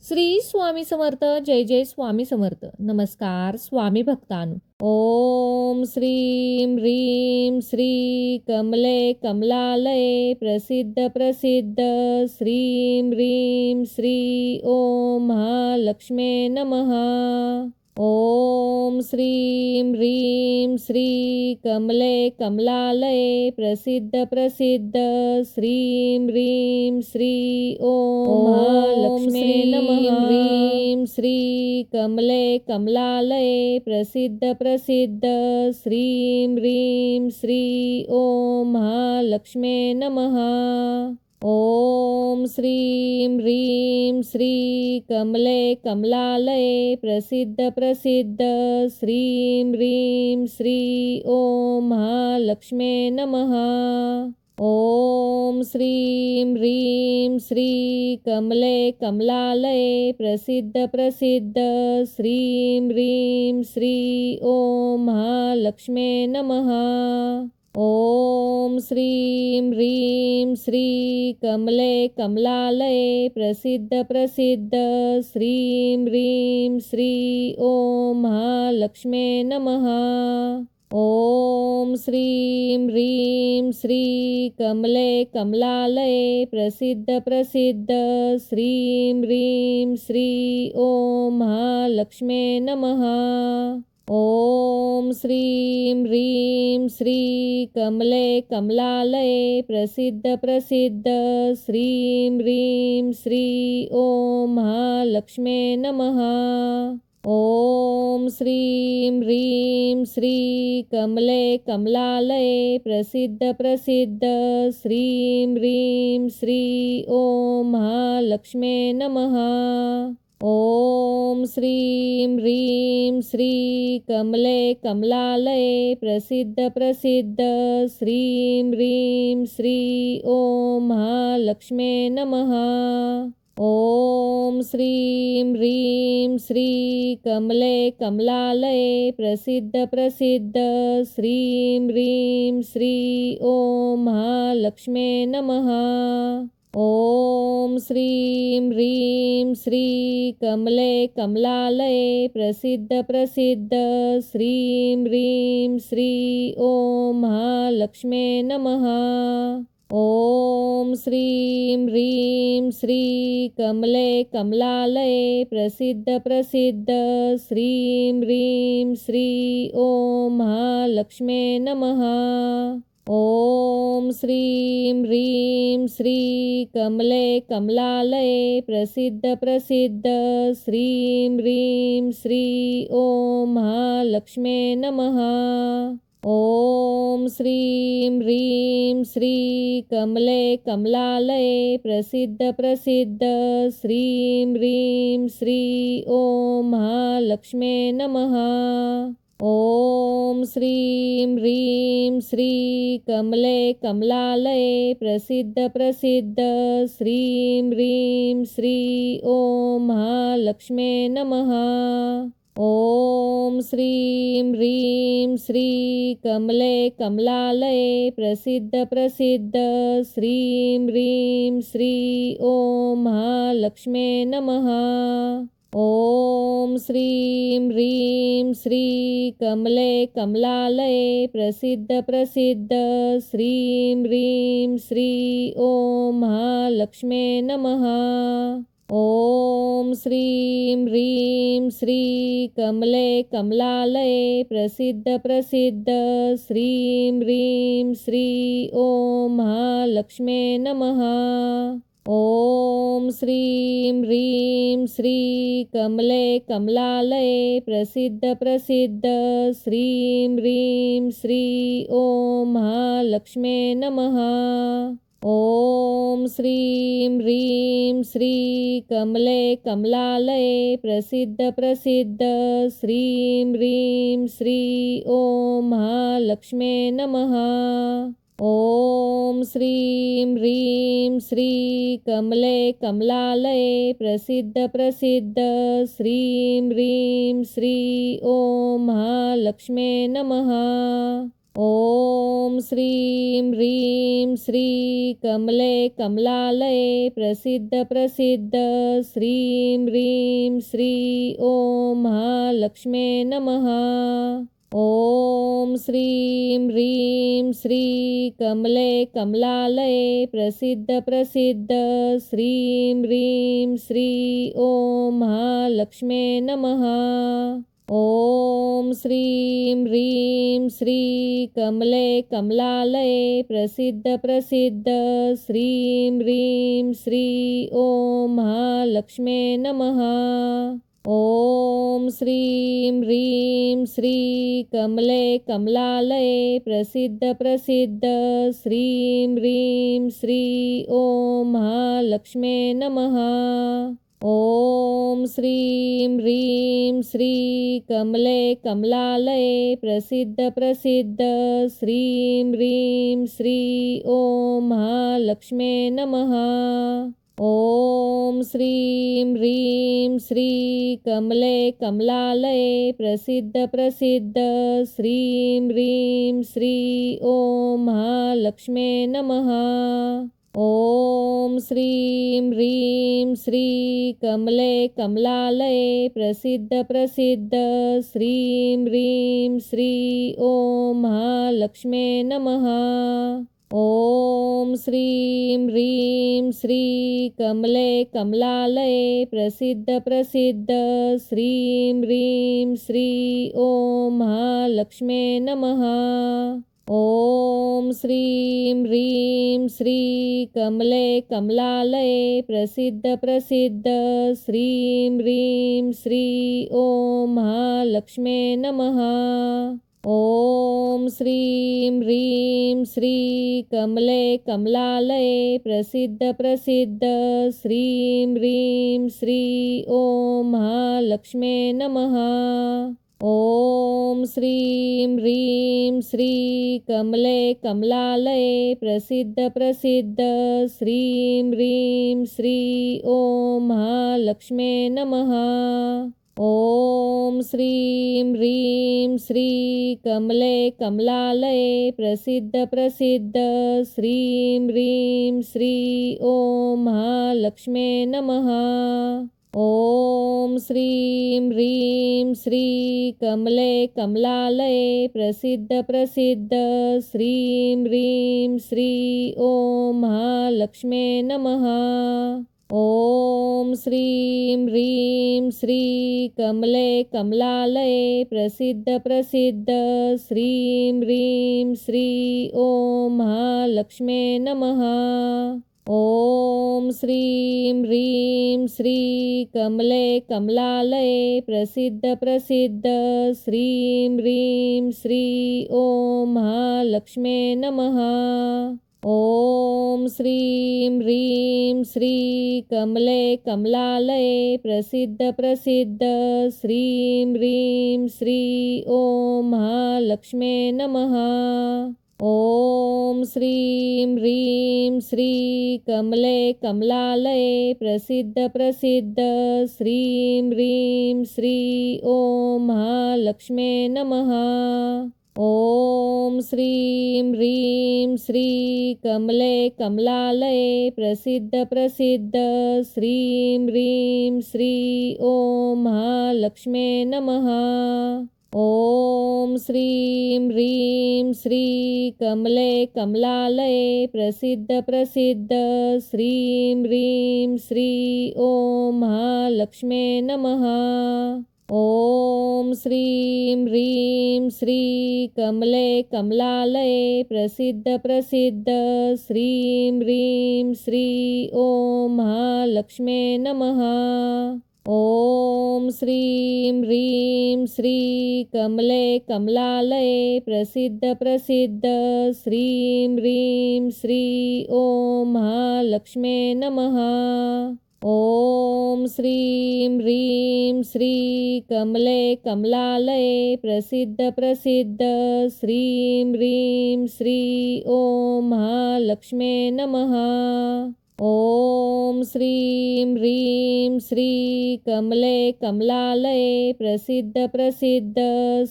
श्री स्वामी समर्थ. जय जय स्वामी समर्थ. नमस्कार स्वामी भक्तांनो. ओम श्रीं ह्रीं श्री कमले कमलालये प्रसिद्ध प्रसिद्ध श्रीं ह्रीं श्री ओम महालक्ष्मे नमः. ओम श्रीं ह्रीं श्री कमले कमलालये प्रसिद्ध प्रसिद्ध श्रीं ह्रीं श्री ओम महालक्ष्मे नमः. ह्रीं श्री कमले कमलालये प्रसिद्ध प्रसिद्ध श्रीं ह्रीं श्री ओम महालक्ष्मे नमः. ओम श्रीं ह्रीं श्री कमले कमलालये प्रसिद्ध प्रसिद्ध श्रीं ह्रीं श्री ओम महालक्ष्मे नमः. ओम श्रीं ह्रीं श्री कमले कमलालये प्रसिद्ध प्रसिद्ध श्रीं ह्रीं श्री ओम महालक्ष्मे नमः. ओम श्रीं ह्रीं श्री कमले कमलालये प्रसिद्ध प्रसिद्ध श्रीं ह्रीं श्री ओम महालक्ष्मे नमः. ओम श्रीं ह्रीं श्री कमले कमलालये प्रसिद्ध प्रसिद्ध श्रीं ह्रीं श्री ओम महालक्ष्मे नमः. ओम श्रीं ह्रीं श्री कमले कमलालये प्रसिद्ध प्रसिद्ध श्रीं ह्रीं श्री ओम महालक्ष्मे नमः. ओम श्रीं ह्रीं श्री कमले कमलालये प्रसिद्ध प्रसिद्ध श्रीं ह्रीं श्री ओम महालक्ष्मे नमः. ओम श्रीं ह्रीं श्री कमले कमलालये प्रसिद्ध प्रसिद्ध श्रीं ह्रीं श्री ओम महालक्ष्मे नमः. ओम श्रीं ह्रीं श्री कमले कमलालये प्रसिद्ध प्रसिद्ध श्रीं ह्रीं श्री ओम महालक्ष्मे नमः. ओम श्रीं ह्रीं श्री कमले कमलालये प्रसिद्ध प्रसिद्ध श्रीं ह्रीं श्री ओम महालक्ष्मे नमः. ओम श्रीं ह्रीं श्री कमले कमलालये प्रसिद्ध प्रसिद्ध श्रीं ह्रीं श्री ओम महालक्ष्मे नमः. ओम श्रीं ह्रीं श्री कमले कमलालये प्रसिद्ध प्रसिद्ध श्रीं ह्रीं श्री ओम महालक्ष्मे नमः. ओम श्रीं ह्रीं श्री कमले कमलालये प्रसिद्ध प्रसिद्ध श्रीं ह्रीं श्री ओम महालक्ष्मे नमः. ओम श्रीं ह्रीं श्री कमले कमलालये प्रसिद्ध प्रसिद्ध श्रीं ह्रीं श्री ओम महालक्ष्मे नमः. ओम श्रीं ह्रीं श्री कमले कमलालये प्रसिद्ध प्रसिद्ध श्रीं ह्रीं श्री ओम महालक्ष्मे नमः. ओम श्रीं ह्रीं श्री कमले कमलालये प्रसिद्ध प्रसिद्ध श्रीं ह्रीं श्री ओम महालक्ष्मे नमः. ओम श्रीं ह्रीं श्री कमले कमलालये प्रसिद्ध प्रसिद्ध श्रीं ह्रीं श्री ओम महालक्ष्मे नमः. ओम श्रीं ह्रीं श्री कमले कमलालये प्रसिद्ध प्रसिद्ध श्रीं ह्रीं श्री ओम महालक्ष्मे नमः. ओम श्रीं ह्रीं श्री कमले कमलालये प्रसिद्ध प्रसिद्ध श्रीं ह्रीं श्री ओम महालक्ष्मे नमः. ओम श्रीं ह्रीं श्री कमले कमलालये प्रसिद्ध प्रसिद्ध श्रीं ह्रीं श्री ओम महालक्ष्मे नमः. ॐ श्रीं ह्रीं श्री कमले कमलालये प्रसिद्ध प्रसिद्ध श्रीं ह्रीं श्री ॐ महालक्ष्मे नमः। ॐ श्रीं ह्रीं श्री कमले कमलालये प्रसिद्ध प्रसिद्ध श्रीं ह्रीं श्री ॐ महालक्ष्मे नमः। ॐ श्रीं ह्रीं श्री कमले कमलालये प्रसिद्ध प्रसिद्ध श्रीं ह्रीं श्री ॐ महालक्ष्मे नमः। ॐ श्रीं ह्रीं श्री कमले कमलालये प्रसिद्ध प्रसिद्ध श्रीं ह्रीं श्री ॐ महालक्ष्मे नमः। ॐ श्रीं ह्रीं श्री कमले कमलालये प्रसिद्ध प्रसिद्ध श्रीं ह्रीं श्री ॐ महालक्ष्मे नमः। ॐ श्रीं ह्रीं श्री कमले कमलालये प्रसिद्ध प्रसिद्ध श्रीं ह्रीं श्री ॐ महालक्ष्मे नमः। ॐ श्रीं ह्रीं श्री कमले कमलालये प्रसिद्ध प्रसिद्ध श्रीं ह्रीं श्री ॐ महालक्ष्मे नमः। ॐ श्रीं ह्रीं श्री कमले कमलालये प्रसिद्ध प्रसिद्ध श्रीं ह्रीं श्री ॐ महालक्ष्मे नमः। ॐ श्रीं ह्रीं श्री कमले कमलालये प्रसिद्ध प्रसिद्ध श्रीं ह्रीं श्री ॐ महालक्ष्मे नमः। ॐ श्रीं ह्रीं श्री कमले कमलालये प्रसिद्ध प्रसिद्ध श्रीं ह्रीं श्री ॐ महालक्ष्मे नमः। ॐ श्रीं ह्रीं श्री कमले कमलालये प्रसिद्ध प्रसिद्ध श्रीं ह्रीं श्री ॐ महालक्ष्मे नमः। ॐ श्रीं ह्रीं श्री कमले कमलालये प्रसिद्ध प्रसिद्ध श्रीं ह्रीं श्री ॐ महालक्ष्मे नमः। ॐ श्रीं ह्रीं श्री कमले कमलालये प्रसिद्ध प्रसिद्ध श्रीं ह्रीं श्री ॐ महालक्ष्मे नमः। ॐ श्रीं ह्रीं श्री कमले कमलालये प्रसिद्ध प्रसिद्ध श्रीं ह्रीं श्री ॐ महालक्ष्मे नमः। ॐ श्रीं ह्रीं श्री कमले कमलालये प्रसिद्ध प्रसिद्ध श्रीं ह्रीं श्री ॐ महालक्ष्मे नमः। ॐ श्रीं ह्रीं श्री कमले कमलालये प्रसिद्ध प्रसिद्ध श्रीं ह्रीं श्री ॐ महालक्ष्मे नमः। ॐ श्रीं ह्रीं श्री कमले कमलालये प्रसिद्ध प्रसिद्ध श्रीं ह्रीं श्री ॐ महालक्ष्मे नमः। ॐ श्रीं ह्रीं श्री कमले कमलालये प्रसिद्ध प्रसिद्ध श्रीं ह्रीं श्री ॐ महालक्ष्मे नमः। ॐ श्रीं ह्रीं श्री कमले कमलालये प्रसिद्ध प्रसिद्ध श्रीं ह्रीं श्री ॐ महालक्ष्मे नमः। ॐ श्रीं ह्रीं श्री कमले कमलालये प्रसिद्ध प्रसिद्ध श्रीं ह्रीं श्री ॐ महालक्ष्मे नमः। ॐ श्रीं ह्रीं श्री कमले कमलालये प्रसिद्ध प्रसिद्ध श्रीं ह्रीं श्री ॐ महालक्ष्मे नमः। ॐ श्रीं ह्रीं श्री कमले कमलालये प्रसिद्ध प्रसिद्ध श्रीं ह्रीं श्री ॐ महालक्ष्मे नमः। ॐ श्रीं ह्रीं श्री कमले कमलालये प्रसिद्ध प्रसिद्ध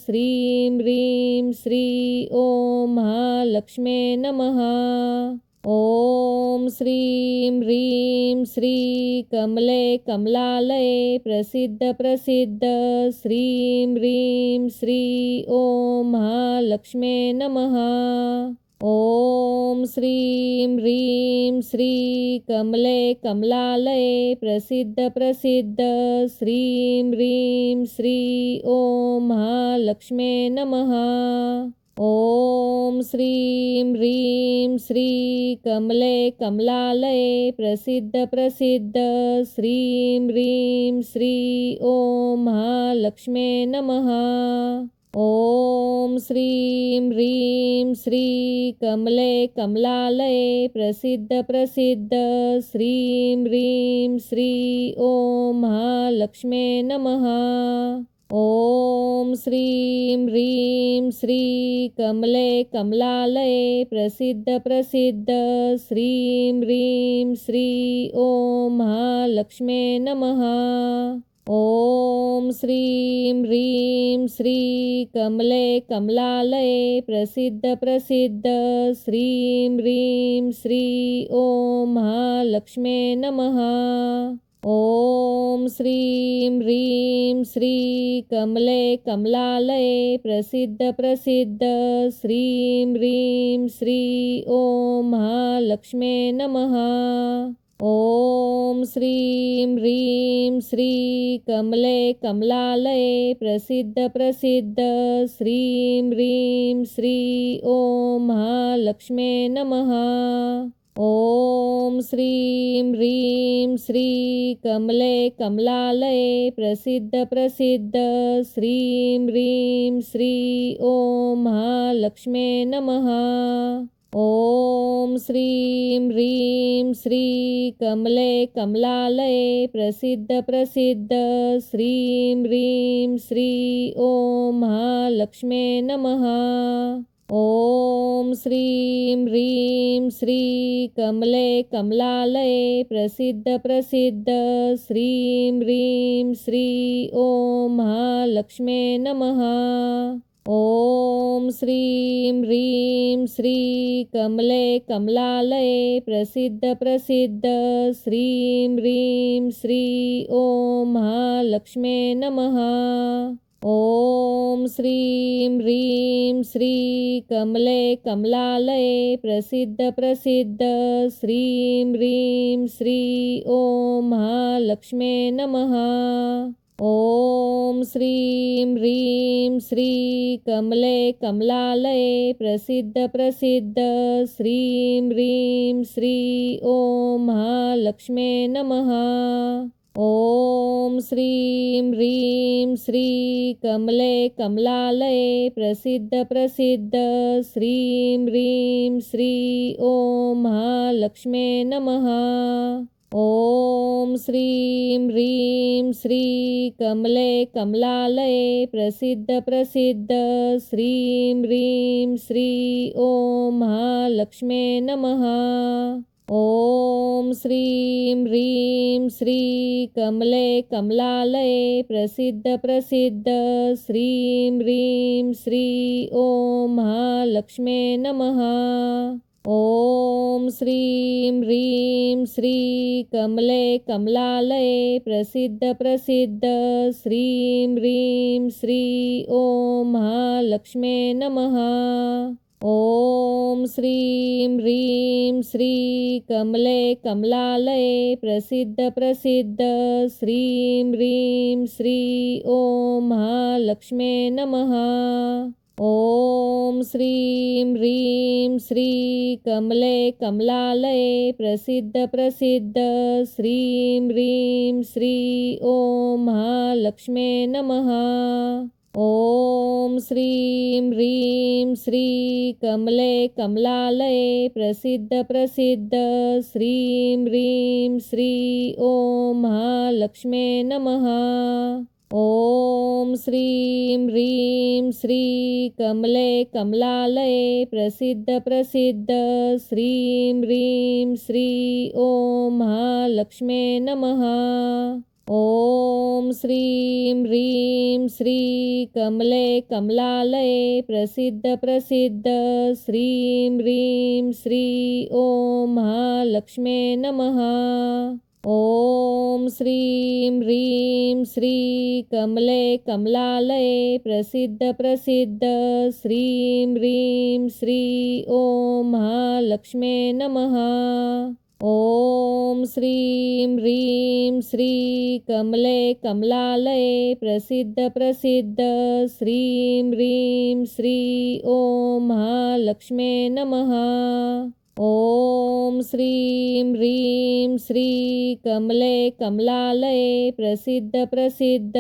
श्रीं ह्रीं श्री ॐ महालक्ष्मे नमः। ॐ श्रीं ह्रीं श्री कमले कमलालये प्रसिद्ध प्रसिद्ध श्रीं ह्रीं श्री ॐ महालक्ष्मे नमः। ॐ श्रीं ह्रीं श्री कमले कमलालये प्रसिद्ध प्रसिद्ध श्रीं ह्रीं श्री ॐ महालक्ष्मे नमः। ॐ श्रीं ह्रीं श्री कमले कमलालये प्रसिद्ध प्रसिद्ध श्रीं ह्रीं श्री ॐ महालक्ष्मे नमः। ॐ श्रीं ह्रीं श्री कमले कमलालये प्रसिद्ध प्रसिद्ध श्रीं ह्रीं श्री ॐ महालक्ष्मे नमः। ॐ श्रीं ह्रीं श्री कमले कमलालये प्रसिद्ध प्रसिद्ध श्रीं ह्रीं श्री ॐ महालक्ष्मे नमः। ॐ श्रीं ह्रीं श्री कमले कमलालये प्रसिद्ध प्रसिद्ध श्रीं ह्रीं श्री ॐ महालक्ष्मे नमः। ॐ श्रीं ह्रीं श्री कमले कमलालये प्रसिद्ध प्रसिद्ध श्रीं ह्रीं श्री ॐ महालक्ष्मे नमः। ॐ श्रीं ह्रीं श्री कमले कमलालये प्रसिद्ध प्रसिद्ध श्रीं ह्रीं श्री ॐ महालक्ष्मे नमः। ॐ श्रीं ह्रीं श्री कमले कमलालये प्रसिद्ध प्रसिद्ध श्रीं ह्रीं श्री ॐ महालक्ष्मे नमः। ॐ श्रीं ह्रीं श्री कमले कमलालये प्रसिद्ध प्रसिद्ध श्रीं ह्रीं श्री ॐ महालक्ष्मे नमः। ॐ श्रीं ह्रीं श्री कमले कमलालये प्रसिद्ध प्रसिद्ध श्रीं ह्रीं श्री ॐ महालक्ष्मे नमः। ॐ श्रीं ह्रीं श्री कमले कमलालये प्रसिद्ध प्रसिद्ध श्रीं ह्रीं श्री ॐ महालक्ष्मे नमः। ॐ श्रीं ह्रीं श्री कमले कमलालये प्रसिद्ध प्रसिद्ध श्रीं ह्रीं श्री ॐ महालक्ष्मे नमः। ॐ श्रीं ह्रीं श्री कमले कमलालये प्रसिद्ध प्रसिद्ध श्रीं ह्रीं श्री ॐ महालक्ष्मे नमः। ॐ श्रीं ह्रीं श्री कमले कमलालये प्रसिद्ध प्रसिद्ध श्रीं ह्रीं श्री ॐ महालक्ष्मे नमः। ॐ श्रीं ह्रीं श्री कमले कमलालये प्रसिद्ध प्रसिद्ध श्रीं ह्रीं श्री ॐ महालक्ष्मे नमः। ॐ श्रीं ह्रीं श्री कमले कमलालये प्रसिद्ध प्रसिद्ध श्रीं ह्रीं श्री ॐ महालक्ष्मे नमः। ॐ श्रीं ह्रीं श्री कमले कमलालये प्रसिद्ध प्रसिद्ध श्रीं ह्रीं श्री ॐ महालक्ष्मे नमः। ॐ श्रीं ह्रीं श्री कमले कमलालये प्रसिद्ध प्रसिद्ध श्रीं ह्रीं श्री ॐ महालक्ष्मे नमः। ॐ श्रीं ह्रीं श्री कमले कमलालये प्रसिद्ध प्रसिद्ध श्रीं ह्रीं श्री ॐ महालक्ष्मे नमः। ॐ श्रीं ह्रीं श्री कमले कमलालये प्रसिद्ध प्रसिद्ध श्रीं ह्रीं श्री ॐ महालक्ष्मे नमः। ॐ श्रीं ह्रीं श्री कमले कमलालये प्रसिद्ध प्रसिद्ध श्रीं ह्रीं श्री ॐ महालक्ष्मे नमः। ॐ श्रीं ह्रीं श्री कमले कमलालये प्रसिद्ध प्रसिद्ध श्रीं ह्रीं श्री ॐ महालक्ष्मे नमः। ॐ श्रीं ह्रीं श्री कमले कमलालये प्रसिद्ध प्रसिद्ध श्रीं ह्रीं श्री ॐ महालक्ष्मे नमः। ॐ श्रीं ह्रीं श्री कमले कमलालये प्रसिद्ध प्रसिद्ध श्रीं ह्रीं श्री ॐ महालक्ष्मे नमः। ॐ श्रीं ह्रीं श्री कमले कमलालये प्रसिद्ध प्रसिद्ध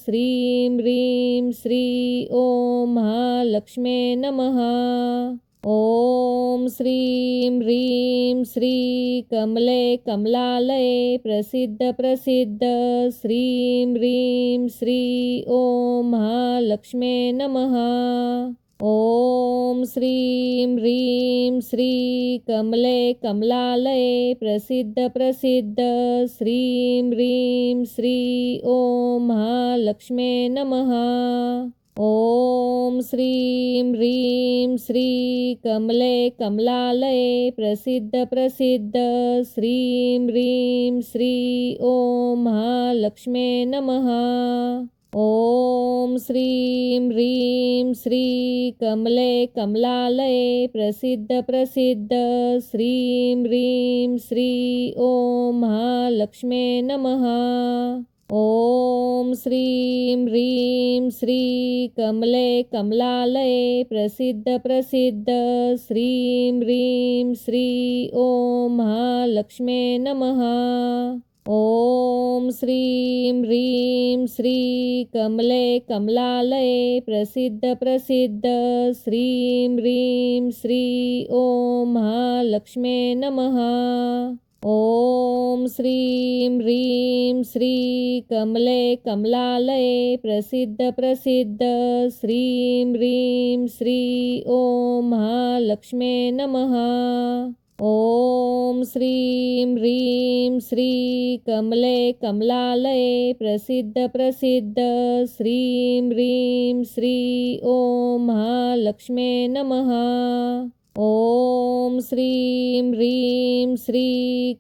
श्रीं ह्रीं श्री ॐ महालक्ष्मे नमः। ॐ श्रीं ह्रीं श्री कमले कमलालये प्रसिद्ध प्रसिद्ध श्रीं ह्रीं श्री ॐ महालक्ष्मे नमः। ॐ श्रीं ह्रीं श्री कमले कमलालये प्रसिद्ध प्रसिद्ध श्रीं ह्रीं श्री ॐ महालक्ष्मे नमः। ॐ श्रीं ह्रीं श्री कमले कमलालये प्रसिद्ध प्रसिद्ध श्रीं ह्रीं श्री ॐ महालक्ष्मे नमः। ॐ श्रीं ह्रीं श्री कमले कमलालये प्रसिद्ध प्रसिद्ध श्रीं ह्रीं श्री ॐ महालक्ष्मे नमः। ॐ श्रीं ह्रीं श्री कमले कमलालये प्रसिद्ध प्रसिद्ध श्रीं ह्रीं श्री ॐ महालक्ष्मे नमः। ॐ श्रीं ह्रीं श्री कमले कमलालये प्रसिद्ध प्रसिद्ध श्रीं ह्रीं श्री ॐ महालक्ष्मे नमः। ॐ श्रीं ह्रीं श्री कमले कमलालये प्रसिद्ध प्रसिद्ध श्रीं ह्रीं श्री ॐ महालक्ष्मे नमः। ॐ श्रीं ह्रीं श्री कमले कमलालये प्रसिद्ध प्रसिद्ध श्रीं ह्रीं श्री ॐ महालक्ष्मे नमः। ॐ श्रीं ह्रीं श्री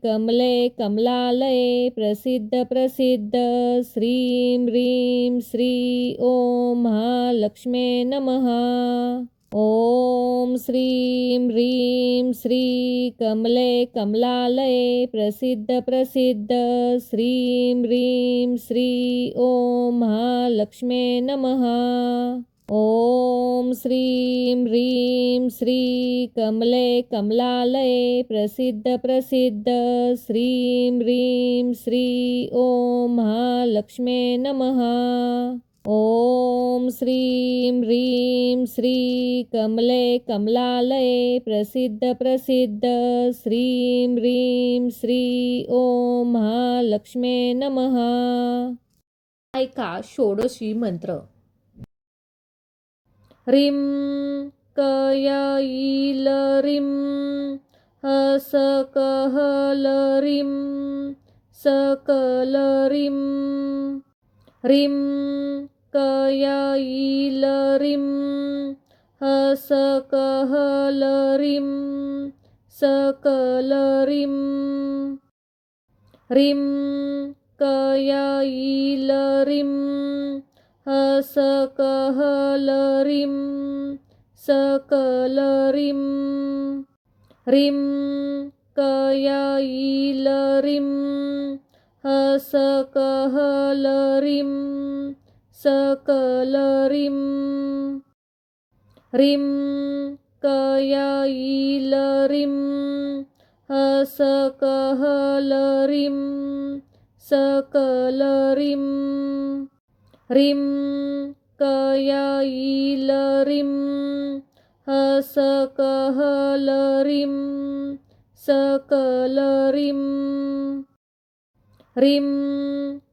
कमले कमलालये प्रसिद्ध प्रसिद्ध श्रीं ह्रीं श्री ॐ महालक्ष्मे नमः। ॐ श्रीं ह्रीं श्री कमले कमलालये प्रसिद्ध प्रसिद्ध श्रीं ह्रीं श्री ॐ महालक्ष्मे नमः। ॐ श्रीं ह्रीं श्री कमले कमलालये प्रसिद्ध प्रसिद्ध श्रीं ह्रीं श्री ॐ महालक्ष्मे नमः। ॐ श्रीं ह्रीं श्री कमले कमलालये प्रसिद्ध प्रसिद्ध श्रीं ह्रीं श्री ॐ महालक्ष्मे नमः। ऐका षोडशी मंत्र. ह्रीं कयईल ह्रीं हसकहल ह्रीं सकल ह्रीं. ह्रीं कयईल ह्रीं हसकहल ह्रीं सकल ह्रीं. ह्रीं कयईल ह्रीं हसकहल ह्रीं सकल ह्रीं. ह्रीं कयईल ह्रीं हसकहल ह्रीं सकल ह्रीं. ह्रीं कयईल ह्रीं हसकहल ह्रीं सकल ह्रीं. ह्रीं कयईल ह्रीं हसकहल ह्रीं सकल ह्रीं. ह्रीं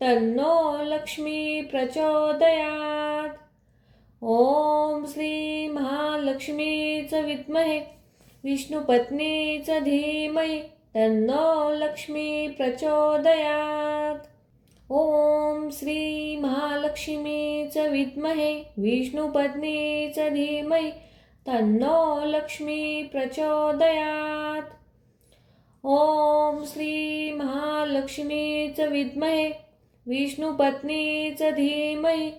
तन्नो लक्ष्मी प्रचोदयात्. ॐ श्री महालक्ष्मीच विद्महे विष्णुपत्नीच धीमहि तन्नो लक्ष्मी प्रचोदयात्. ॐ श्री महालक्ष्मीच विद्महे विष्णुपत्नीच धीमहि तन्नो लक्ष्मी प्रचोदयात्. ॐ श्री महालक्ष्मीच विद्महे विष्णुपत्नीच धीमहि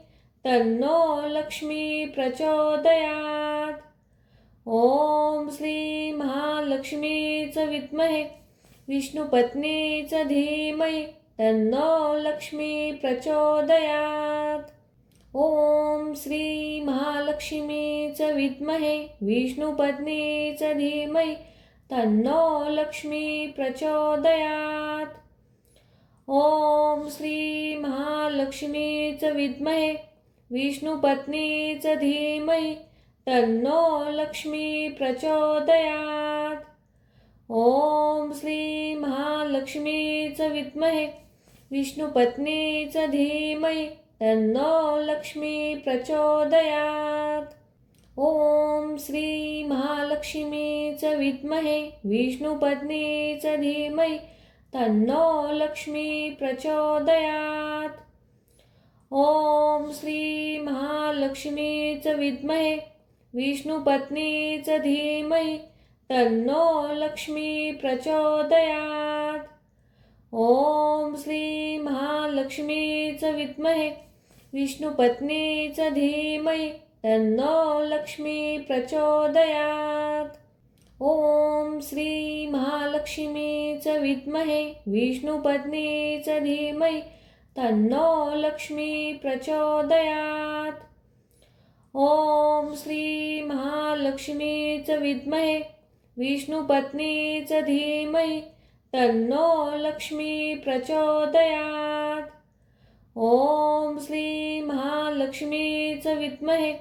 तन्नो लक्ष्मी प्रचोदयात्. ॐ श्री महालक्ष्मीच विद्महे विष्णुपत्नीच धीमहि तन्नो लक्ष्मी प्रचोदयात्. ॐ श्री महालक्ष्मीच विद्महे विष्णुपत्नीच धीमहि तन्नो लक्ष्मी प्रचोदयात्. ॐ श्री महालक्ष्मीच विद्महे विष्णुपत्नीच धीमहि तन्नो लक्ष्मी प्रचोदयात्. ॐ श्री महालक्ष्मीच विद्महे विष्णुपत्नीच धीमहि तन्नो लक्ष्मी प्रचोदयात्. ॐ श्री महालक्ष्मीच विद्महे विष्णुपत्नीच धीमहि तन्नो लक्ष्मी प्रचोदयात्. ॐ श्री महालक्ष्मीच विद्महे विष्णुपत्नीच धीमहि तन्नो लक्ष्मी प्रचोदयात्. ॐ श्री महालक्ष्मीच विद्महे विष्णुपत्नीच धीमहि तन्नो लक्ष्मी प्रचोदयात्. ॐ श्री महालक्ष्मीच विद्महे विष्णुपत्नीच धीमहि तन्नो लक्ष्मी प्रचोदयात्. ॐ श्री महालक्ष्मीच विद्महे विष्णुपत्नीच धीमहि तन्नो लक्ष्मी प्रचोदयात्. ॐ श्री महालक्ष्मीच विद्महे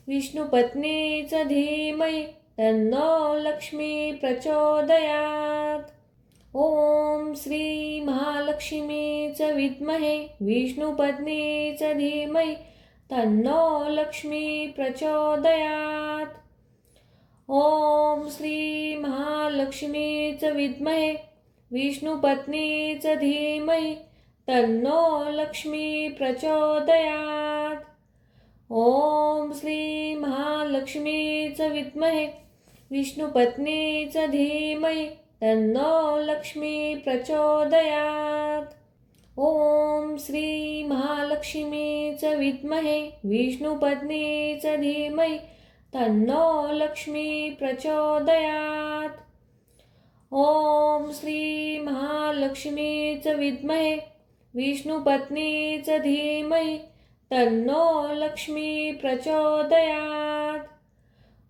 विष्णुपत्नीच धीमहि तन्नो लक्ष्मी प्रचोदयात्. ॐ श्री महालक्ष्मीच विद्महे विष्णुपत्नीच धीमहि तन्नो लक्ष्मी प्रचोदयात्. ॐ श्री महालक्ष्मीच विद्महे विष्णुपत्नीच धीमहि तन्नो लक्ष्मी प्रचोदयात्. ॐ श्री महालक्ष्मीच विद्महे विष्णुपत्नीच धीमहि तन्नो लक्ष्मी प्रचोदयात्. ॐ श्री महालक्ष्मीच विद्महे विष्णुपत्नीच धीमहि तन्नो लक्ष्मी प्रचोदयात्. ॐ श्री महालक्ष्मीच विद्महे विष्णुपत्नीच धीमहि तन्नो लक्ष्मी प्रचोदयात्.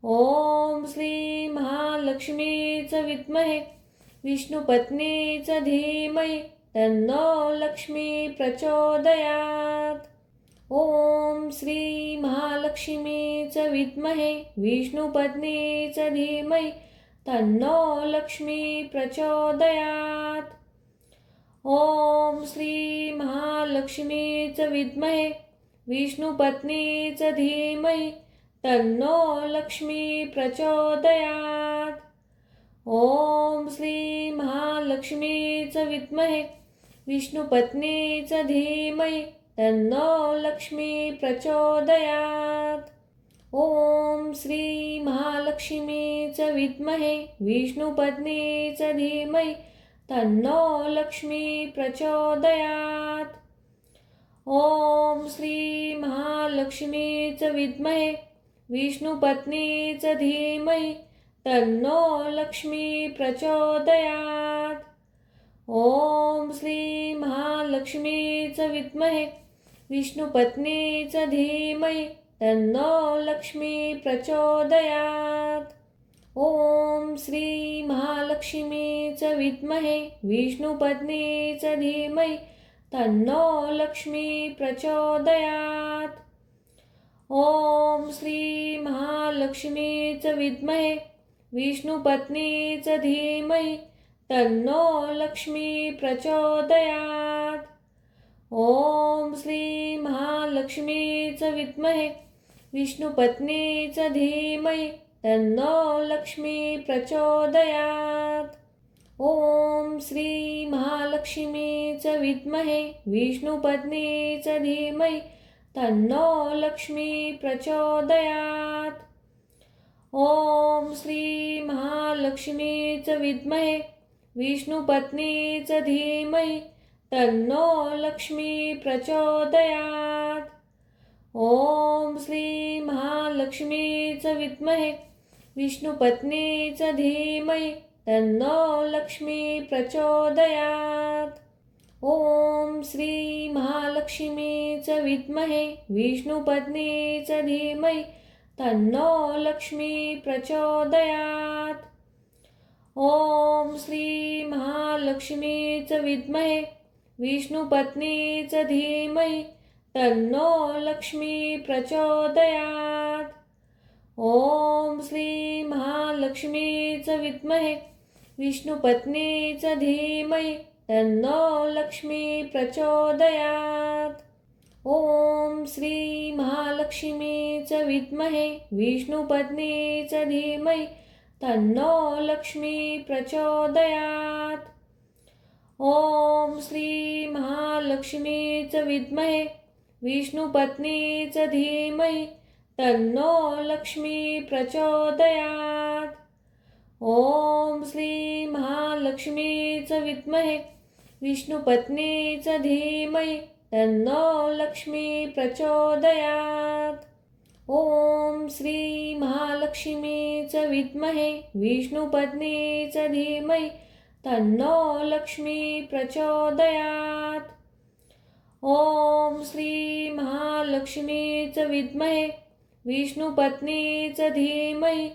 ॐ श्री महालक्ष्मीच विद्महे विष्णुपत्नीच धीमहि तन्नो लक्ष्मी प्रचोदयात्. ॐ श्री महालक्ष्मीच विद्महे विष्णुपत्नीच धीमहि तन्नो लक्ष्मी प्रचोदयात्. ॐ श्री महालक्ष्मीच विद्महे विष्णुपत्नीच धीमहि तन्नो लक्ष्मी प्रचोदयात्. ॐ श्री महालक्ष्मीच विद्महे विष्णुपत्नीच धीमहि तन्नो लक्ष्मी प्रचोदयात्. ॐ श्री महालक्ष्मीच विद्महे विष्णुपत्नीच धीमहि तन्नो लक्ष्मी प्रचोदयात्. ॐ श्री महालक्ष्मीच विद्महे विष्णुपत्नीच धीमहि तन्नो लक्ष्मी प्रचोदयात्. ॐ श्री महालक्ष्मीच विद्महे विष्णुपत्नीच धीमहि तन्नो लक्ष्मी प्रचोदयात्. ॐ श्री महालक्ष्मीच विद्महे विष्णुपत्नीच धीमहि तन्नो लक्ष्मी प्रचोदयात्. ॐ श्री महालक्ष्मीच विद्महे विष्णुपत्नीच धीमहि तन्नो लक्ष्मी प्रचोदयात्. ॐ श्री महालक्ष्मीच विद्महे विष्णुपत्नीच धीमहि तन्नो लक्ष्मी प्रचोदयात्। ॐ श्री महालक्ष्मीच विद्महे विष्णुपत्नीच धीमहि तन्नो लक्ष्मी प्रचोदयात्। ॐ श्री महालक्ष्मीच विद्महे विष्णुपत्नीच धीमहि तन्नो लक्ष्मी प्रचोदयात्। ॐ श्री महालक्ष्मीच विद्महे विष्णुपत्नीच धीमहि तन्नो लक्ष्मी प्रचोदयात्। ॐ श्री महालक्ष्मीच विद्महे विष्णुपत्नीच धीमहि तन्नो लक्ष्मी प्रचोदयात्। ॐ श्री महालक्ष्मीच विद्महे विष्णुपत्नीच धीमहि तन्नो लक्ष्मी प्रचोदयात्। ॐ श्री महालक्ष्मीच विद्महे विष्णुपत्नीच धीमहि तन्नो लक्ष्मी प्रचोदयात्। ॐ श्री महालक्ष्मीच विद्महे विष्णुपत्नीच धीमहि तन्नो लक्ष्मी प्रचोदयात्। ॐ श्री महालक्ष्मीच विद्महे विष्णुपत्नीच धीमहि तन्नो लक्ष्मी प्रचोदयात्। ॐ श्री महालक्ष्मीच विद्महे विष्णुपत्नीच धीमहि तन्नो लक्ष्मी प्रचोदयात्। ॐ श्री महालक्ष्मीच विद्महे विष्णुपत्नीच धीमहि तन्नो लक्ष्मी प्रचोदयात्। ॐ श्री महालक्ष्मीच विद्महे विष्णुपत्नीच धीमहि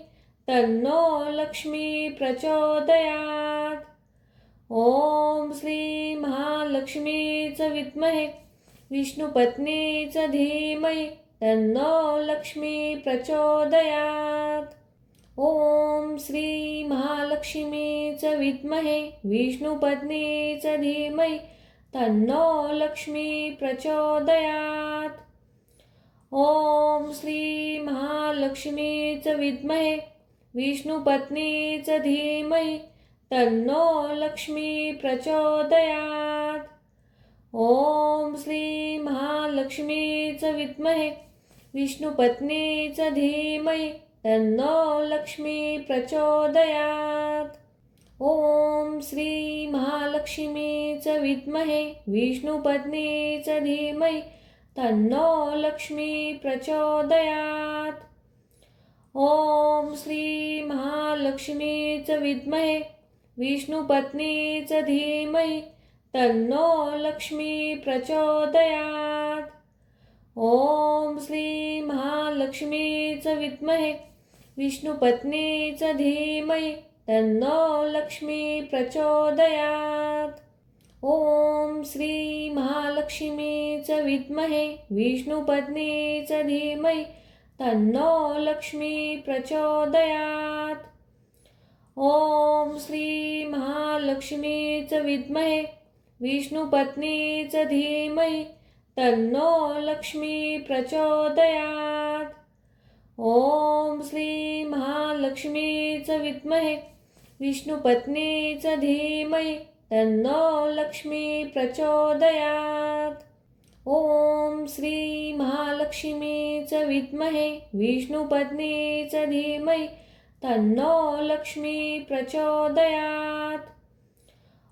तन्नो लक्ष्मी प्रचोदयात्। ॐ श्री महालक्ष्मीच विद्महे विष्णुपत्नीच धीमहि तन्नो लक्ष्मी प्रचोदयात्। ॐ श्री महालक्ष्मीच विद्महे विष्णुपत्नीच धीमहि तन्नो लक्ष्मी प्रचोदयात्। ॐ श्री महालक्ष्मीच विद्महे विष्णुपत्नीच धीमहि तन्नो लक्ष्मी प्रचोदयात्। ॐ श्री महालक्ष्मीच विद्महे विष्णुपत्नीच धीमहि तन्नो लक्ष्मी प्रचोदयात्। ॐ श्री महालक्ष्मीच विद्महे विष्णुपत्नीच धीमहि तन्नो लक्ष्मी प्रचोदयात्। ॐ श्री महालक्ष्मीच विद्महे विष्णुपत्नीच धीमहि तन्नो लक्ष्मी प्रचोदयात्। ॐ श्री महालक्ष्मीच विद्महे विष्णुपत्नीच धीमहि तन्नो लक्ष्मी प्रचोदयात्। ॐ श्री महालक्ष्मीच विद्महे विष्णुपत्नीच धीमहि तन्नो लक्ष्मी प्रचोदयात्। ॐ श्री महालक्ष्मीच विद्महे विष्णुपत्नीच धीमहि तन्नो लक्ष्मी प्रचोदयात्। ॐ श्री महालक्ष्मीच विद्महे विष्णुपत्नीच धीमहि तन्नो लक्ष्मी प्रचोदयात्। ॐ श्री महालक्ष्मीच विद्महे विष्णुपत्नीच धीमहि तन्नो लक्ष्मी प्रचोदयात्।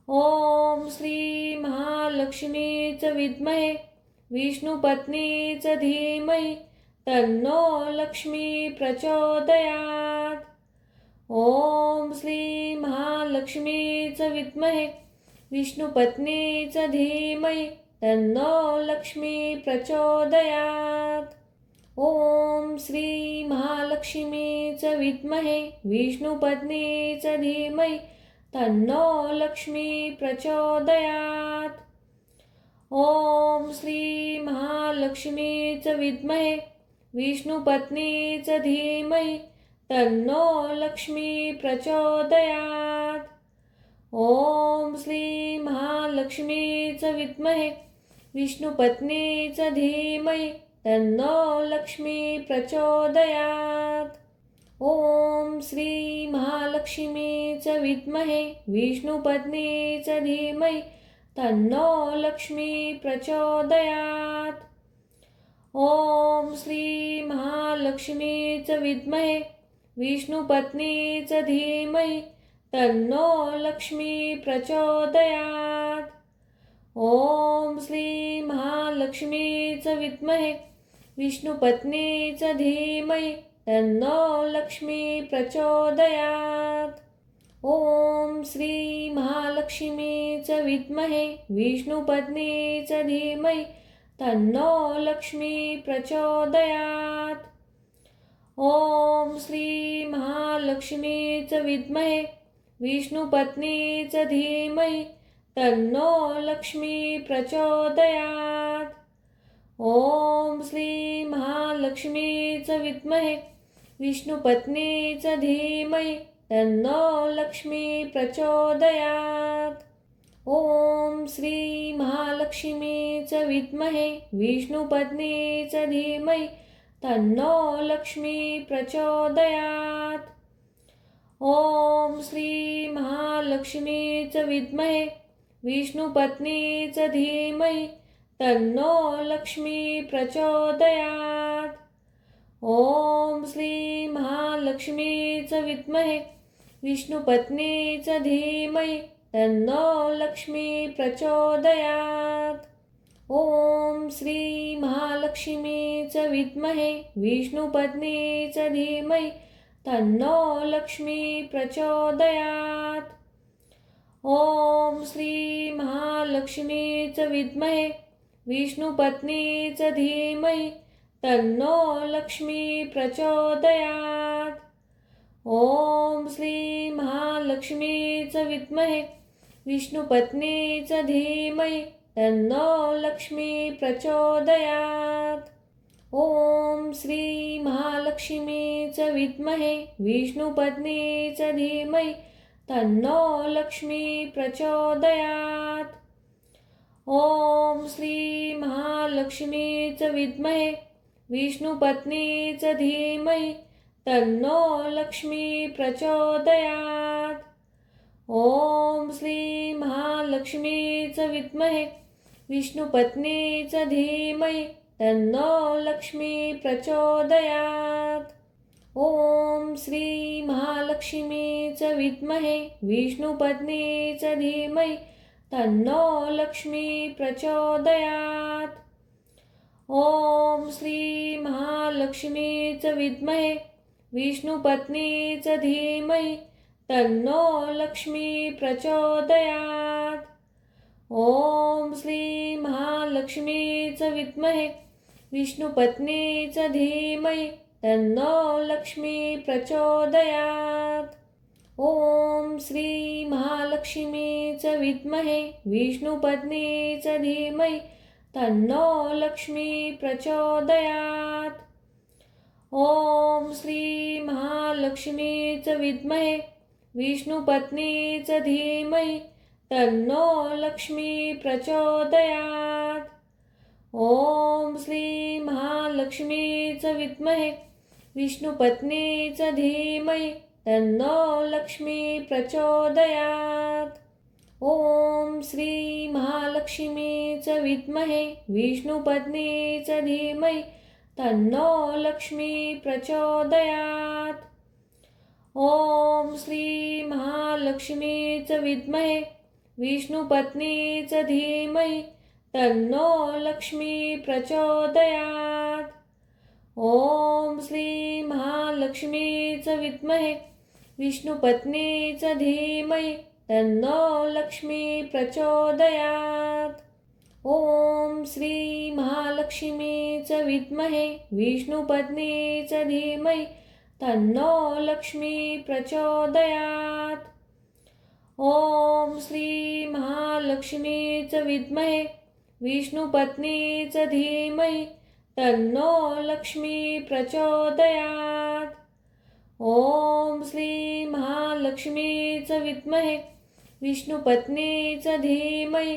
ॐ श्री महालक्ष्मीच विद्महे विष्णुपत्नीच धीमहि तन्नो लक्ष्मी प्रचोदयात्। ॐ श्री महालक्ष्मीच विद्महे विष्णुपत्नीच धीमहि तन्नो लक्ष्मी प्रचोदयात्। ॐ श्री महालक्ष्मीच विद्महे विष्णुपत्नीच धीमहि तन्नो लक्ष्मी प्रचोदयात्। ॐ श्री महालक्ष्मीच विद्महे विष्णुपत्नीच धीमहि तन्नो लक्ष्मी प्रचोदयात्। ॐ श्री महालक्ष्मीच विद्महे विष्णुपत्नीच धीमहि तन्नो लक्ष्मी प्रचोदयात्. ओम श्री महालक्ष्मीच विद्महे विष्णुपत्नीच धीमहि तन्नो लक्ष्मी प्रचोदयात्. ओम श्री महालक्ष्मीच विद्महे विष्णुपत्नीच धीमहि तन्नो लक्ष्मी प्रचोदयात्. ओम श्री महालक्ष्मीच विद्महे विष्णुपत्नीच धीमहि तन्नो लक्ष्मी प्रचोदयात्. ओम श्री महालक्ष्मीच विद्महे विष्णुपत्नीच धीमहि तन्नो लक्ष्मी प्रचोदयात्. ओम श्री महालक्ष्मीच विद्महे विष्णुपत्नीच धीमहि तन्नो लक्ष्मी प्रचोदयात्. ओम श्री महालक्ष्मीच विद्महे विष्णुपत्नीच धीमहि तन्नो लक्ष्मी प्रचोदयात्. ओम श्री महालक्ष्मीच विद्महे विष्णुपत्नीच धीमहि तन्नो लक्ष्मी प्रचोदयात्. ओम श्री महालक्ष्मीच विद्महे विष्णुपत्नीच धीमहि तन्नो लक्ष्मी प्रचोदयात्. ओम श्री महालक्ष्मीच विद्महे विष्णुपत्नीच धीमहि तन्नो लक्ष्मी प्रचोदयात्. ओम श्री महालक्ष्मीच विद्महे विष्णुपत्नीच धीमहि तन्नो लक्ष्मी प्रचोदयात्. ओम श्री महालक्ष्मीच विद्महे विष्णुपत्नीच धीमहि तन्नो लक्ष्मी प्रचोदयात्. ओम श्री महालक्ष्मीच विद्महे विष्णुपत्नीच धीमहि तन्नो लक्ष्मी प्रचोदयात्. ओम श्री महालक्ष्मीच विद्महे विष्णुपत्नीच धीमहि तन्नो लक्ष्मी प्रचोदयात्. ओम श्री महालक्ष्मीच विद्महे विष्णुपत्नीच धीमहि तन्नो लक्ष्मी प्रचोदयात्. ओम श्री महालक्ष्मीच विद्महे विष्णुपत्नीच धीमहि तन्नो लक्ष्मी प्रचोदयात्. ओम श्री महालक्ष्मीच विद्महे विष्णुपत्नीच धीमहि तन्नो लक्ष्मी प्रचोदयात्. ओम श्री महालक्ष्मीच विद्महे विष्णुपत्नीच धीमहि तन्नो लक्ष्मी प्रचोदयात्. ओम श्री महालक्ष्मीच विद्महे विष्णुपत्नीच धीमहि तन्नो लक्ष्मी प्रचोदयात्. ओम श्री महालक्ष्मीच विद्महे विष्णुपत्नीच धीमहि तन्नो लक्ष्मी प्रचोदयात्. ओम श्री महालक्ष्मीच विद्महे विष्णुपत्नीच धीमहि तन्नो लक्ष्मी प्रचोदयात्. ओम श्री महालक्ष्मीच विद्महे विष्णुपत्नीच धीमहि तन्नो लक्ष्मी प्रचोदयात्. ओम श्री महालक्ष्मीच विद्महे विष्णुपत्नीच धीमहि तन्नो लक्ष्मी प्रचोदयात्. ओम श्री महालक्ष्मीच विद्महे विष्णुपत्नीच धीमहि तन्नो लक्ष्मी प्रचोदयात्. ओम श्री महालक्ष्मीच विद्महे विष्णुपत्नीच धीमहि तन्नो लक्ष्मी प्रचोदयात्. ओम श्री महालक्ष्मीच विद्महे विष्णुपत्नीच धीमहि तन्नो लक्ष्मी प्रचोदयात्. ओम श्री महालक्ष्मीच विद्महे विष्णुपत्नीच धीमहि तन्नो लक्ष्मी प्रचोदयात्. ओम श्री महालक्ष्मीच विद्महे विष्णुपत्नीच धीमहि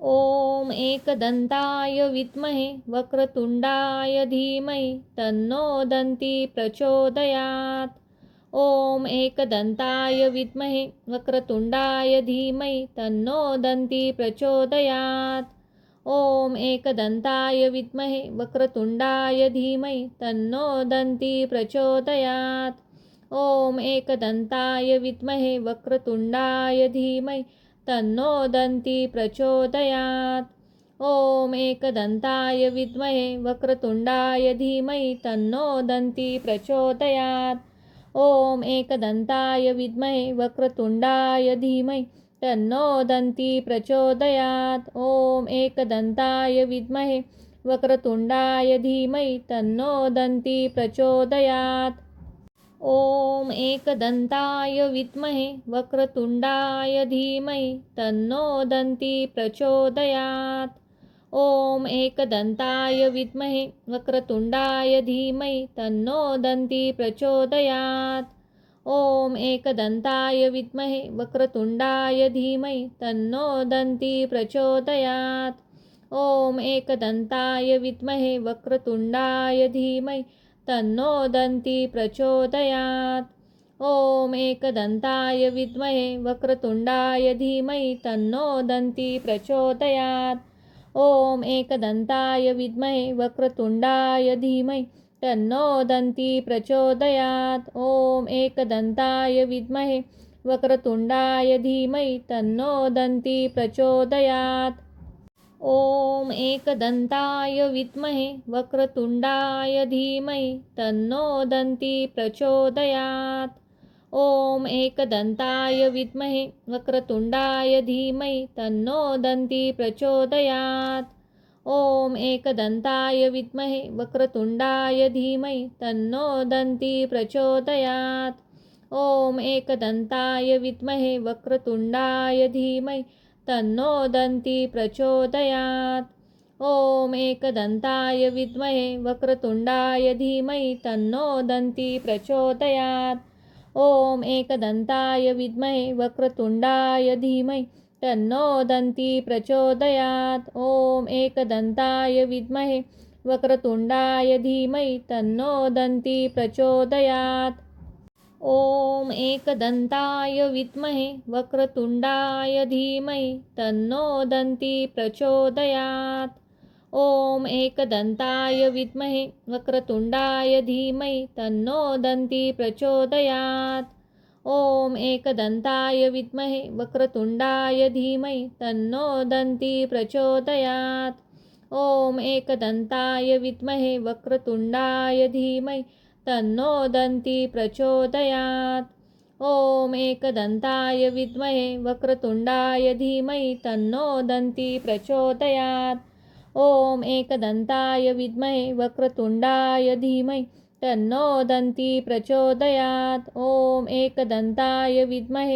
ॐ एकदन्ताय विद्महे वक्रतुण्डाय धीमहि तन्नो दन्ती प्रचोदयात्। ॐ एकदन्ताय विद्महे वक्रतुण्डाय धीमहि तन्नो दन्ती प्रचोदयात्। ॐ एकदन्ताय विद्महे वक्रतुण्डाय धीमहि तन्नो दन्ती प्रचोदयात्। ॐ एकदन्ताय विद्महे वक्रतुण्डाय धीमहि तन्नो दन्ती प्रचोदयात्। ॐ एकदन्ताय विद्महे वक्रतुण्डाय धीमहि तन्नो दन्ती प्रचोदयात्। ॐ एकदन्ताय विद्महे वक्रतुण्डाय धीमहि तन्नो दन्ती प्रचोदयात्। ॐ एकदन्ताय विद्महे वक्रतुण्डाय धीमहि तन्नो दन्ती प्रचोदयात्। ॐ एकदन्ताय विद्महे वक्रतुण्डाय धीमहि तन्नो दन्ती प्रचोदयात्। ॐ एकदन्ताय विद्महे वक्रतुण्डाय धीमहि तन्नो दन्ती प्रचोदयात्। ॐ एकदन्ताय विद्महे वक्रतुण्डाय धीमहि तन्नो दन्ती प्रचोदयात्। ॐ एकदन्ताय विद्महे वक्रतुण्डाय धीमहि तन्नो दन्ती प्रचोदयात्। ॐ एकदन्ताय विद्महे वक्रतुण्डाय धीमहि तन्नो दन्ती प्रचोदयात्। ॐ एकदन्ताय विद्महे वक्रतुण्डाय धीमहि तन्नो दन्ती प्रचोदयात्। ॐ एकदन्ताय विद्महे वक्रतुण्डाय धीमहि तन्नो दन्ती प्रचोदयात्। ॐ एकदन्ताय विद्महे वक्रतुण्डाय धीमहि तन्नो दन्ती प्रचोदयात्। ॐ एकदन्ताय विद्महे वक्रतुण्डाय धीमहि तन्नो दन्ती प्रचोदयात्। ॐ एकदन्ताय विद्महे वक्रतुण्डाय धीमहि तन्नो दन्ती प्रचोदयात्। ॐ एकदन्ताय विद्महे वक्रतुण्डाय धीमहि तन्नो दन्ती प्रचोदयात्। ॐ एकदन्ताय विद्महे वक्रतुण्डाय धीमहि तन्नो दन्ती प्रचोदयात्। ॐ एकदन्ताय विद्महे वक्रतुण्डाय धीमहि तन्नो दन्ती प्रचोदयात्। ॐ एकदन्ताय विद्महे वक्रतुण्डाय धीमहि तन्नो दन्ती प्रचोदयात्। ॐ एकदन्ताय विद्महे वक्रतुण्डाय धीमहि तन्नो दन्ती प्रचोदयात्। ॐ एकदन्ताय विद्महे वक्रतुण्डाय धीमहि तन्नो दन्ती प्रचोदयात्। ॐ एकदन्ताय विद्महे वक्रतुण्डाय धीमहि तन्नो दन्ती प्रचोदयात्। ॐ एकदन्ताय विद्महे वक्रतुण्डाय धीमहि तन्नो दन्ती प्रचोदयात्। ॐ एकदन्ताय विद्महे वक्रतुण्डाय धीमहि तन्नो दन्ती प्रचोदयात्। ॐ एकदन्ताय विद्महे वक्रतुण्डाय धीमहि तन्नो दन्ती प्रचोदयात्। ॐ एकदन्ताय विद्महे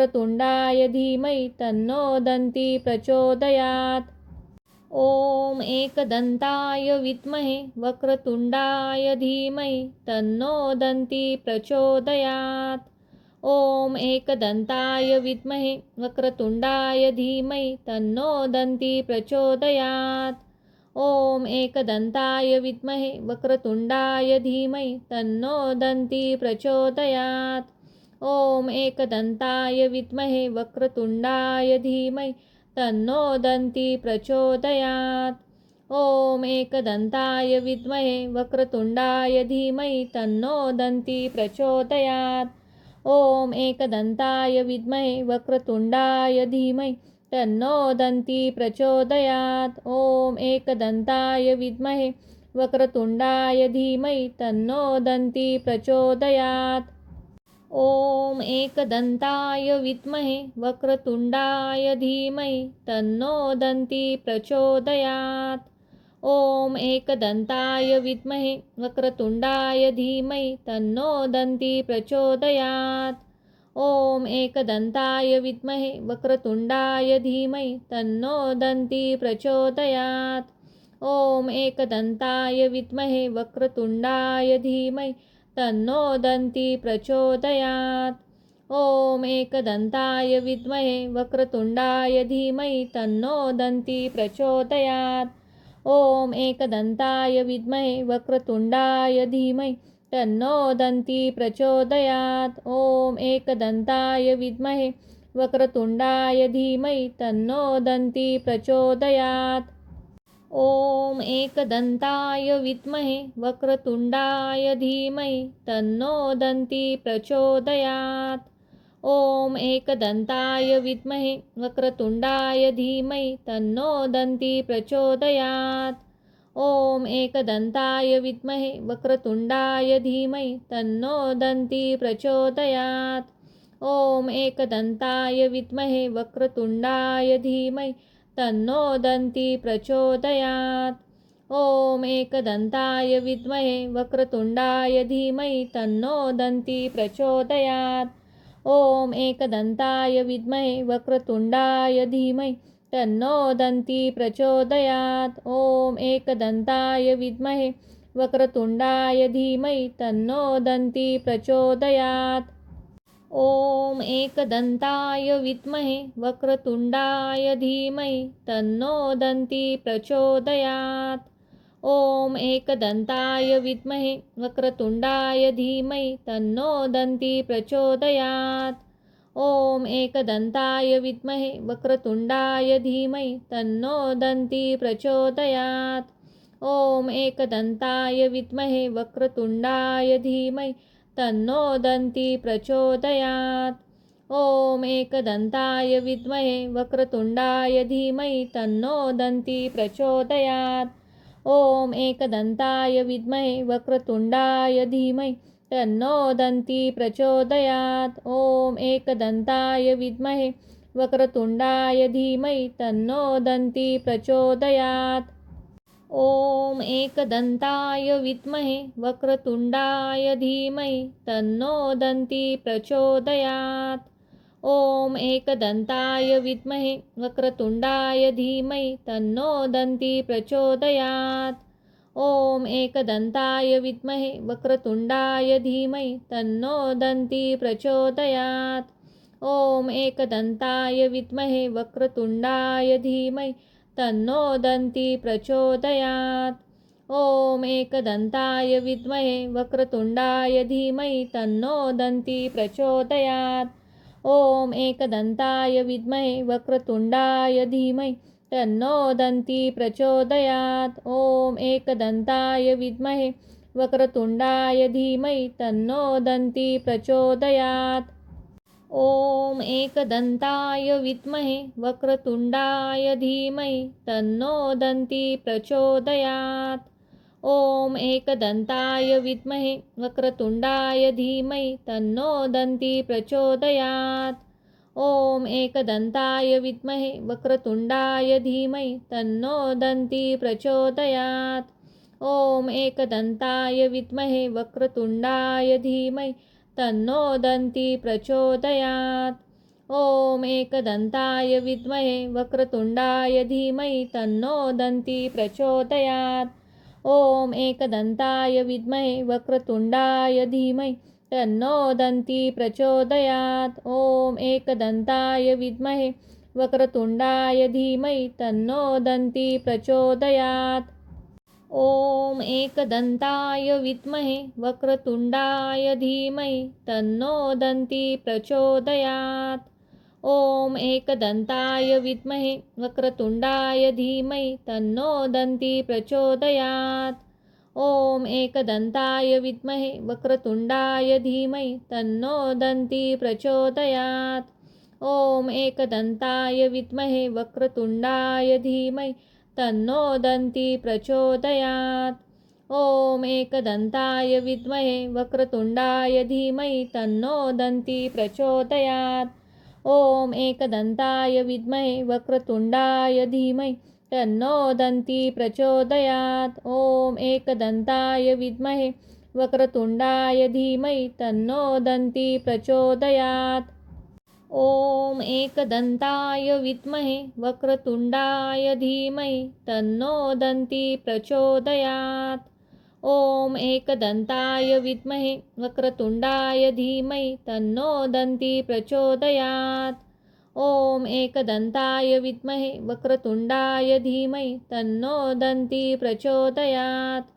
वक्रतुण्डाय धीमहि तन्नो दन्ती प्रचोदयात्। ॐ एकदन्ताय विद्महे वक्रतुण्डाय धीमहि तन्नो दन्ती प्रचोदयात्। ॐ एकदन्ताय विद्महे वक्रतुण्डाय धीमहि तन्नो दन्ती प्रचोदयात्। ॐ एकदन्ताय विद्महे वक्रतुण्डाय धीमहि तन्नो दन्ती प्रचोदयात्। ॐ एकदन्ताय विद्महे वक्रतुण्डाय धीमहि तन्नो दन्ती प्रचोदयात्। ॐ एकदन्ताय विद्महे वक्रतुण्डाय धीमहि तन्नो दन्ती प्रचोदयात्। ॐ एकदन्ताय विद्महे वक्रतुण्डाय धीमहि तन्नो दन्ती प्रचोदयात्। ॐ एकदन्ताय विद्महे वक्रतुण्डाय धीमहि तन्नो दन्ती प्रचोदयात्। ॐ एकदन्ताय विद्महे वक्रतुण्डाय धीमहि तन्नो दन्ती प्रचोदयात्। ॐ एकदन्ताय विद्महे वक्रतुण्डाय धीमहि तन्नो दन्ती प्रचोदयात्। ॐ एकदन्ताय विद्महे वक्रतुण्डाय धीमहि तन्नो दन्ती प्रचोदयात्। ॐ एकदन्ताय विद्महे वक्रतुण्डाय धीमहि तन्नो दन्ती प्रचोदयात्। ॐ एकदन्ताय विद्महे वक्रतुण्डाय धीमहि तन्नो दन्ती प्रचोदयात् ॐ एकदन्ताय विद्महे वक्रतुण्डाय धीमहि तन्नो दन्ती प्रचोदयात् ॐ एकदन्ताय विद्महे वक्रतुण्डाय धीमहि तन्नो दन्ती प्रचोदयात् ॐ एकदन्ताय विद्महे वक्रतुण्डाय धीमहि तन्नो दन्ती प्रचोदयात् ॐ एकदन्ताय विद्महे वक्रतुण्डाय धीमहि तन्नो दन्ती प्रचोदयात् ॐ एकदन्ताय विद्महे वक्रतुण्डाय धीमहि तन्नो दन्ती प्रचोदयात् ॐ एकदन्ताय विद्महे वक्रतुण्डाय धीमहि तन्नो दन्ती प्रचोदयात् ॐ एकदन्ताय विद्महे वक्रतुण्डाय धीमहि तन्नो दन्ती प्रचोदयात् ॐ एकदन्ताय विद्महे वक्रतुण्डाय धीमहि तन्नो दन्ती प्रचोदयात् ॐ एकदन्ताय विद्महे वक्रतुण्डाय धीमहि तन्नो दन्ती प्रचोदयात् ॐ एकदन्ताय विद्महे वक्रतुण्डाय धीमहि तन्नो दन्ती प्रचोदयात् ॐ एकदन्ताय विद्महे वक्रतुण्डाय धीमहि तन्नो दन्ती प्रचोदयात् ॐ एकदन्ताय विद्महे वक्रतुण्डाय धीमहि तन्नो दन्ती प्रचोदयात् ॐ एकदन्ताय विद्महे वक्रतुण्डाय धीमहि तन्नो दन्ती प्रचोदयात् ॐ एकदन्ताय विद्महे वक्रतुण्डाय धीमहि तन्नो दन्ती प्रचोदयात् ॐ एकदन्ताय विद्महे वक्रतुण्डाय धीमहि तन्नो दन्ती प्रचोदयात् ॐ एकदन्ताय विद्महे वक्रतुण्डाय धीमहि तन्नो दन्ती प्रचोदयात् ॐ एकदन्ताय विद्महे वक्रतुण्डाय धीमहि तन्नो दन्ती प्रचोदयात् ॐ एकदन्ताय विद्महे वक्रतुण्डाय धीमहि तन्नो दन्ती प्रचोदयात् ॐ एकदन्ताय विद्महे वक्रतुण्डाय धीमहि तन्नो दन्ती प्रचोदयात् ॐ एकदन्ताय विद्महे वक्रतुण्डाय धीमहि तन्नो दन्ती प्रचोदयात् ॐ एकदन्ताय विद्महे वक्रतुण्डाय धीमहि तन्नो दन्ती प्रचोदयात् ॐ एकदन्ताय विद्महे वक्रतुण्डाय धीमहि तन्नो दन्ती प्रचोदयात् ॐ एकदन्ताय विद्महे वक्रतुण्डाय धीमहि तन्नो दन्ती प्रचोदयात् ॐ एकदन्ताय विद्महे वक्रतुण्डाय धीमहि तन्नो दन्ती प्रचोदयात् ॐ एकदन्ताय विद्महे वक्रतुण्डाय धीमहि तन्नो दन्ती प्रचोदयात् ॐ एकदन्ताय विद्महे वक्रतुण्डाय धीमहि तन्नो दन्ती प्रचोदयात् ॐ एकदन्ताय विद्महे वक्रतुण्डाय धीमहि तन्नो दन्ती प्रचोदयात् ॐ एकदन्ताय विद्महे वक्रतुण्डाय धीमहि तन्नो दन्ती प्रचोदयात् ॐ एकदन्ताय विद्महे वक्रतुण्डाय धीमहि तन्नो दन्ती प्रचोदयात् ॐ एकदन्ताय विद्महे वक्रतुण्डाय धीमहि तन्नो दन्ती प्रचोदयात् ॐ एकदन्ताय विद्महे वक्रतुण्डाय धीमहि तन्नो दन्ती प्रचोदयात् ॐ एकदन्ताय विद्महे वक्रतुण्डाय धीमहि तन्नो दन्ती प्रचोदयात् ॐ एकदन्ताय विद्महे वक्रतुण्डाय धीमहि तन्नो दन्ती प्रचोदयात् ॐ एकदन्ताय विद्महे वक्रतुण्डाय धीमहि तन्नो दन्ती प्रचोदयात् ॐ एकदन्ताय विद्महे वक्रतुण्डाय धीमहि तन्नो दन्ती प्रचोदयात् ॐ एकदन्ताय विद्महे वक्रतुण्डाय धीमहि तन्नो दन्ती प्रचोदयात् ॐ एकदन्ताय विद्महे वक्रतुण्डाय धीमहि तन्नो दन्ती प्रचोदयात् ॐ एकदन्ताय विद्महे वक्रतुण्डाय धीमहि तन्नो दन्ती प्रचोदयात् ॐ एकदन्ताय विद्महे वक्रतुण्डाय धीमहि तन्नो दन्ती प्रचोदयात्। ॐ एकदन्ताय विद्महे वक्रतुण्डाय धीमहि तन्नो दन्ती प्रचोदयात्।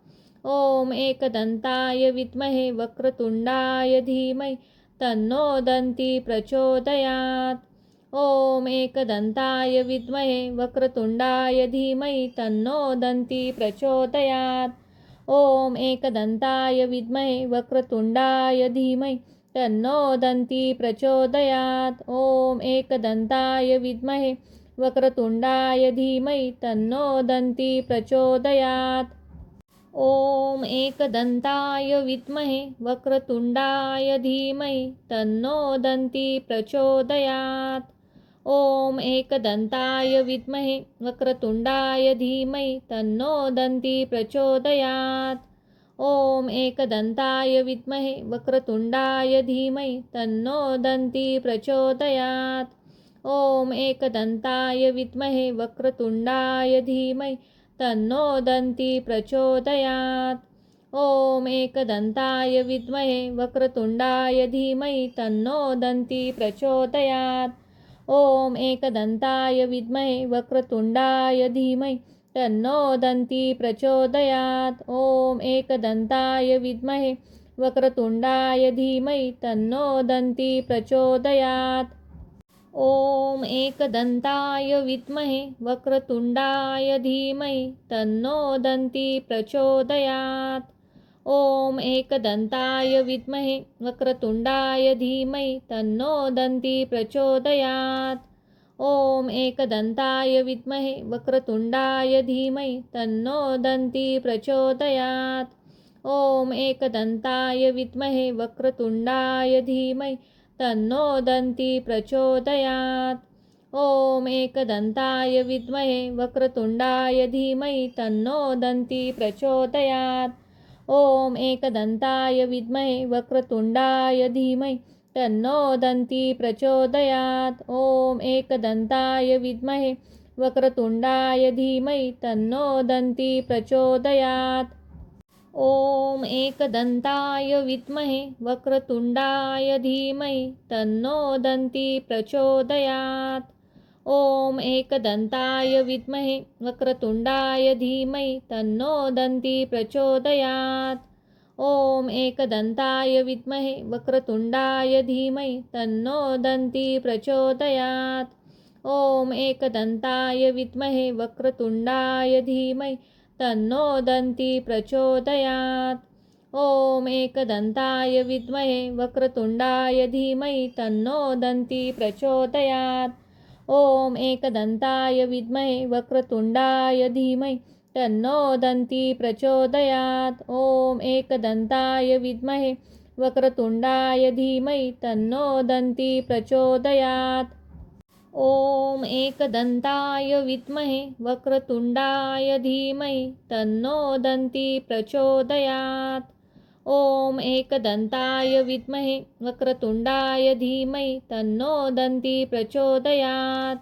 ॐ एकदन्ताय विद्महे वक्रतुण्डाय धीमहि तन्नो दन्ती प्रचोदयात्। ॐ एकदन्ताय विद्महे वक्रतुण्डाय धीमहि तन्नो दन्ती प्रचोदयात्। ॐ एकदन्ताय विद्महे वक्रतुण्डाय धीमहि तन्नो दन्ती प्रचोदयात्। ॐ एकदन्ताय विद्महे वक्रतुण्डाय धीमहि तन्नो दन्ती प्रचोदयात्। ॐ एकदन्ताय विद्महे वक्रतुण्डाय धीमहि तन्नो दन्ती प्रचोदयात्। ॐ एकदन्ताय विद्महे वक्रतुण्डाय धीमहि तन्नो दन्ती प्रचोदयात्। ॐ एकदन्ताय विद्महे वक्रतुण्डाय धीमहि तन्नो दन्ती प्रचोदयात्। ॐ एकदन्ताय विद्महे वक्रतुण्डाय धीमहि तन्नो दन्ती प्रचोदयात्। ॐ एकदन्ताय विद्महे वक्रतुण्डाय धीमहि तन्नो दन्ती प्रचोदयात्। ॐ एकदन्ताय विद्महे वक्रतुण्डाय धीमहि तन्नो दन्ती प्रचोदयात्। ॐ एकदन्ताय विद्महे वक्रतुण्डाय धीमहि तन्नो दन्ती प्रचोदयात्। ॐ एकदन्ताय विद्महे वक्रतुण्डाय धीमहि तन्नो दन्ती प्रचोदयात्। ॐ एकदन्ताय विद्महे वक्रतुण्डाय धीमहि तन्नो दन्ती प्रचोदयात्। ॐ एकदन्ताय विद्महे वक्रतुण्डाय धीमहि तन्नो दन्ती प्रचोदयात्। ॐ एकदन्ताय विद्महे वक्रतुण्डाय धीमहि तन्नो दन्ती प्रचोदयात्। ॐ एकदन्ताय विद्महे वक्रतुण्डाय धीमहि तन्नो दन्ती प्रचोदयात्। ॐ एकदन्ताय विद्महे वक्रतुण्डाय धीमहि तन्नो दन्ती प्रचोदयात्। ॐ एकदन्ताय विद्महे वक्रतुण्डाय धीमहि तन्नो दन्ती प्रचोदयात्। ॐ एकदन्ताय विद्महे वक्रतुण्डाय धीमहि तन्नो दन्ती प्रचोदयात्। ॐ एकदन्ताय विद्महे वक्रतुण्डाय धीमहि तन्नो दन्ती प्रचोदयात्। ॐ एकदन्ताय विद्महे वक्रतुण्डाय धीमहि तन्नो दन्ती प्रचोदयात्। ॐ एकदन्ताय विद्महे वक्रतुण्डाय धीमहि तन्नो दन्ती प्रचोदयात्। ॐ एकदन्ताय विद्महे वक्रतुण्डाय धीमहि तन्नो दन्ती प्रचोदयात्। ॐ एकदन्ताय विद्महे वक्रतुण्डाय धीमहि तन्नो दन्ती प्रचोदयात्। ॐ एकदन्ताय विद्महे वक्रतुण्डाय धीमहि तन्नो दन्ती प्रचोदयात्। ॐ एकदन्ताय विद्महे वक्रतुण्डाय धीमहि तन्नो दन्ती प्रचोदयात्। ॐ एकदन्ताय विद्महे वक्रतुण्डाय धीमहि तन्नो दन्ती प्रचोदयात्।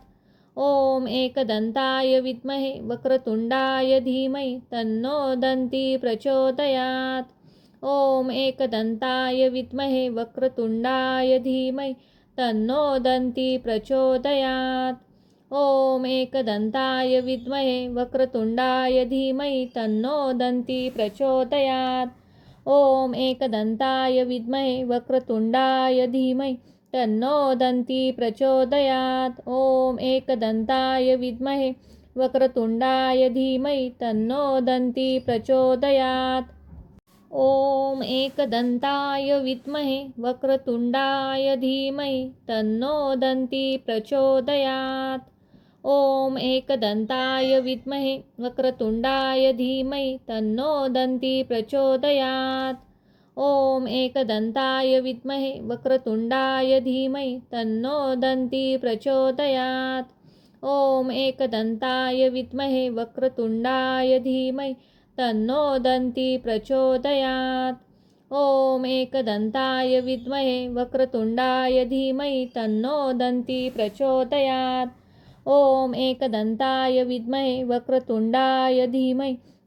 ॐ एकदन्ताय विद्महे वक्रतुण्डाय धीमहि तन्नो दन्ती प्रचोदयात्। ॐ एकदन्ताय विद्महे वक्रतुण्डाय धीमहि तन्नो दन्ती प्रचोदयात्। ॐ एकदन्ताय विद्महे वक्रतुण्डाय धीमहि तन्नो दन्ती प्रचोदयात्। ॐ एकदन्ताय विद्महे वक्रतुण्डाय धीमहि तन्नो दन्ती प्रचोदयात्। ॐ एकदन्ताय विद्महे वक्रतुण्डाय धीमहि तन्नो दन्ती प्रचोदयात्। ॐ एकदन्ताय विद्महे वक्रतुण्डाय धीमहि तन्नो दन्ती प्रचोदयात्। ॐ एकदन्ताय विद्महे वक्रतुण्डाय धीमहि तन्नो दन्ती प्रचोदयात्। ॐ एकदन्ताय विद्महे वक्रतुण्डाय धीमहि तन्नो दन्ती प्रचोदयात्। ॐ एकदन्ताय विद्महे वक्रतुण्डाय धीमहि तन्नो दन्ती प्रचोदयात्। ॐ एकदन्ताय विद्महे वक्रतुण्डाय धीमहि तन्नो दन्ती प्रचोदयात्। ॐ एकदन्ताय विद्महे वक्रतुण्डाय धीमहि